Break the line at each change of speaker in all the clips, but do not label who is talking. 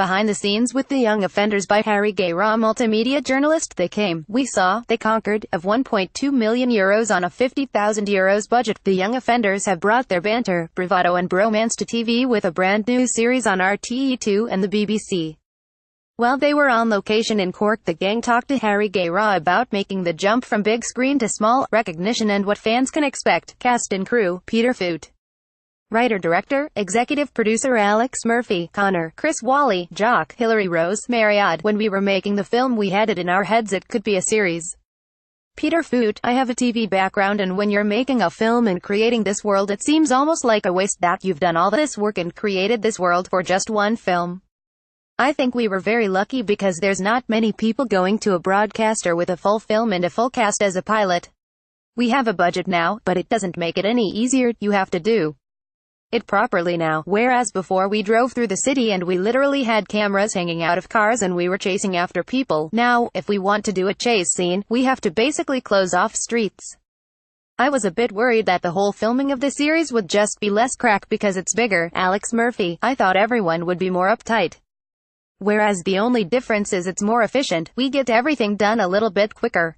Behind the Scenes with the Young Offenders by Harry Guerin, multimedia journalist. They came, we saw, they conquered. Of €1.2 million on a €50,000 budget, the Young Offenders have brought their banter, bravado and bromance to TV with a brand new series on RTE2 and the BBC. While they were on location in Cork, the gang talked to Harry Guerin about making the jump from big screen to small, recognition and what fans can expect. Cast and crew: Peter Foot, writer-director, executive producer Alex Murphy, Connor, Chris Wally, Jock, Hilary Rose, Mariad. When we were making the film we had it in our heads it could be a series. Peter Foot: I have a TV background, and when you're making a film and creating this world it seems almost like a waste that you've done all this work and created this world for just one film. I think we were very lucky because there's not many people going to a broadcaster with a full film and a full cast as a pilot. We have a budget now, but it doesn't make it any easier. You have to do it properly now, whereas before we drove through the city and we literally had cameras hanging out of cars and we were chasing after people. Now, if we want to do a chase scene, we have to basically close off streets. I was a bit worried that the whole filming of the series would just be less crack because it's bigger. Alex Murphy: I thought everyone would be more uptight. Whereas the only difference is it's more efficient. We get everything done a little bit quicker.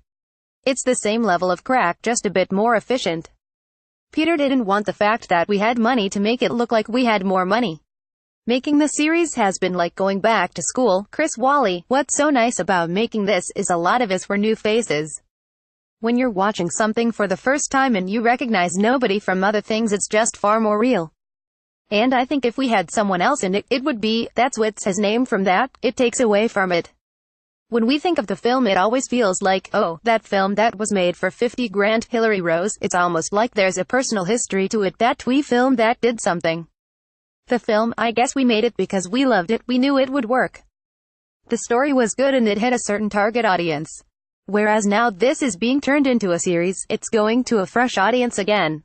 It's the same level of crack, just a bit more efficient. Peter didn't want the fact that we had money to make it look like we had more money. Making the series has been like going back to school. Chris Wally: what's so nice about making this is a lot of us were new faces. When you're watching something for the first time and you recognize nobody from other things, it's just far more real. And I think if we had someone else in it, it would be, that's what's his name from that, it takes away from it. When we think of the film it always feels like, oh, that film that was made for 50 grand, Hilary Rose. It's almost like there's a personal history to it, that we film that did something. The film, I guess we made it because we loved it, we knew it would work. The story was good and it had a certain target audience. Whereas now this is being turned into a series, it's going to a fresh audience again.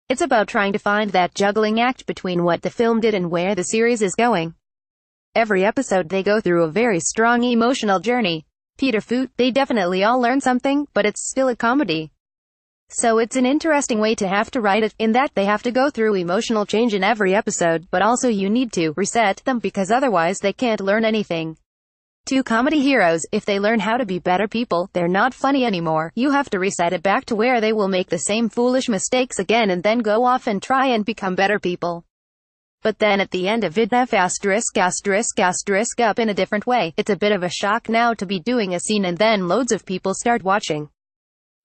It's about trying to find that juggling act between what the film did and where the series is going. Every episode they go through a very strong emotional journey. Peter Foot: they definitely all learn something, but it's still a comedy. So it's an interesting way to have to write it, in that they have to go through emotional change in every episode, but also you need to reset them because otherwise they can't learn anything. Two comedy heroes, if they learn how to be better people, they're not funny anymore. You have to reset it back to where they will make the same foolish mistakes again and then go off and try and become better people. But then at the end of it, F*** up in a different way. It's a bit of a shock now to be doing a scene and then loads of people start watching.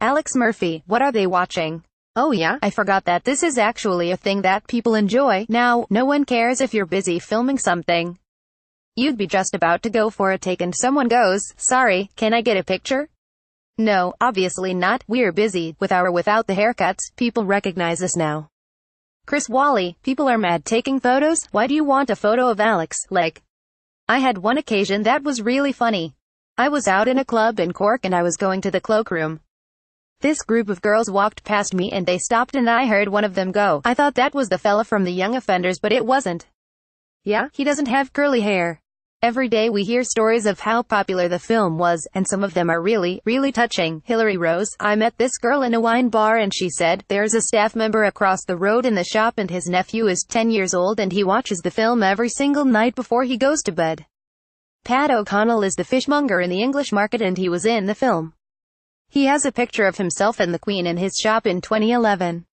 Alex Murphy: what are they watching? Oh yeah, I forgot that this is actually a thing that people enjoy. Now, no one cares if you're busy filming something. You'd be just about to go for a take and someone goes, sorry, can I get a picture? No, obviously not, we're busy. With or without the haircuts, people recognize us now. Chris Wally: people are mad taking photos. Why do you want a photo of Alex? Like, I had one occasion that was really funny. I was out in a club in Cork and I was going to the cloakroom. This group of girls walked past me and they stopped and I heard one of them go, I thought that was the fella from the Young Offenders, but it wasn't. Yeah, he doesn't have curly hair. Every day we hear stories of how popular the film was, and some of them are really, really touching. Hilary Rose: I met this girl in a wine bar and she said, there's a staff member across the road in the shop and his nephew is 10 years old and he watches the film every single night before he goes to bed. Pat O'Connell is the fishmonger in the English market and he was in the film. He has a picture of himself and the Queen in his shop in 2011.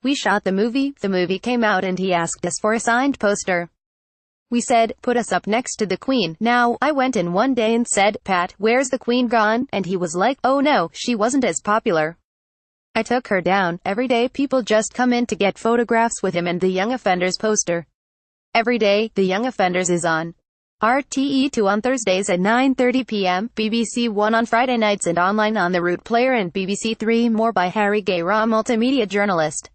We shot the movie came out and he asked us for a signed poster. We said, put us up next to the Queen. Now, I went in one day and said, Pat, where's the Queen gone? And he was like, oh no, she wasn't as popular. I took her down. Every day people just come in to get photographs with him and the Young Offenders poster. Every day, the Young Offenders is on RTE2 on Thursdays at 9:30 p.m., BBC One on Friday nights and online on the Root Player and BBC Three. More by Harry Guerin, multimedia journalist.